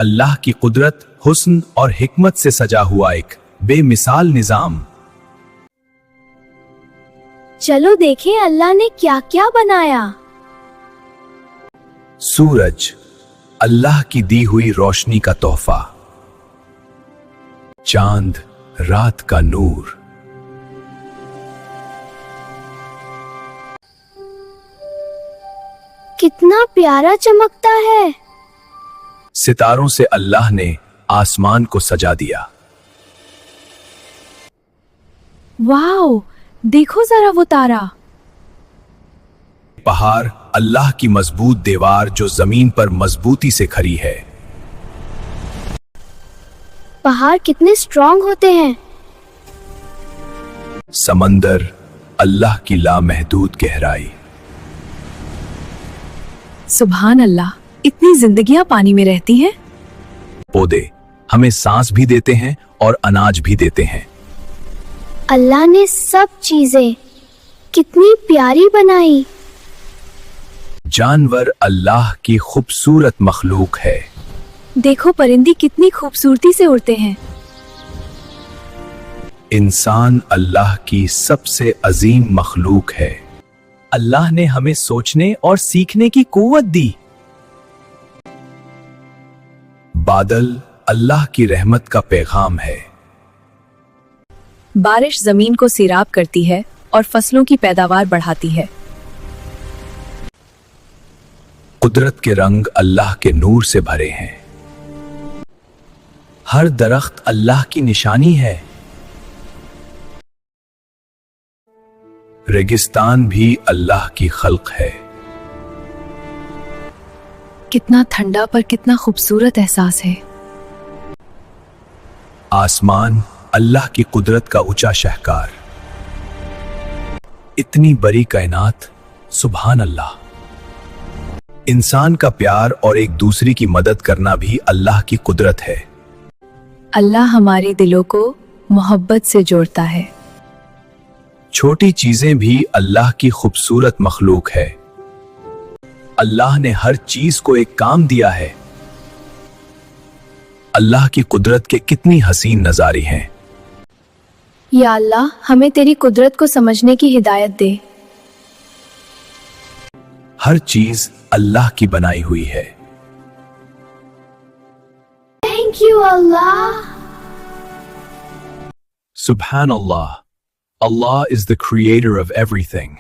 अल्लाह की कुदरत, हुस्न और हिकमत से सजा हुआ एक बेमिसाल निजाम। चलो देखें अल्लाह ने क्या क्या बनाया। सूरज, अल्लाह की दी हुई रोशनी का तोहफा। चांद, रात का नूर। कितना प्यारा चमकता है। सितारों से अल्लाह ने आसमान को सजा दिया। वाओ, देखो जरा वो तारा। पहाड़, अल्लाह की मजबूत दीवार जो जमीन पर मजबूती से खड़ी है। पहाड़ कितने स्ट्रॉन्ग होते हैं। समंदर, अल्लाह की लामहदूद गहराई। सुभान अल्लाह, इतनी जिंदगियां पानी में रहती हैं। पौधे हमें सांस भी देते हैं और अनाज भी देते हैं। अल्लाह ने सब चीजें कितनी प्यारी बनाई। जानवर अल्लाह की खूबसूरत मखलूक है। देखो परिंदे कितनी खूबसूरती से उड़ते हैं। इंसान अल्लाह की सबसे अजीम मखलूक है। अल्लाह ने हमें सोचने और सीखने की कुव्वत दी। बादल अल्लाह की रहमत का पैगाम है। बारिश जमीन को सैराब करती है और फसलों की पैदावार बढ़ाती है। कुदरत के रंग अल्लाह के नूर से भरे हैं। हर दरख्त अल्लाह की निशानी है। रेगिस्तान भी अल्लाह की खल्क है। कितना ठंडा पर कितना खूबसूरत एहसास है। आसमान अल्लाह की कुदरत का ऊंचा शहकार। इतनी बड़ी कायनात, सुभान अल्लाह। इंसान का प्यार और एक दूसरे की मदद करना भी अल्लाह की कुदरत है। अल्लाह हमारे दिलों को मोहब्बत से जोड़ता है। छोटी चीजें भी अल्लाह की खूबसूरत मखलूक है। अल्लाह ने हर चीज को एक काम दिया है। अल्लाह की कुदरत के कितनी हसीन नजारे हैं। या अल्लाह, हमें तेरी कुदरत को समझने की हिदायत दे। हर चीज अल्लाह की बनाई हुई है। Thank you Allah. Subhanallah. Allah is the creator of everything.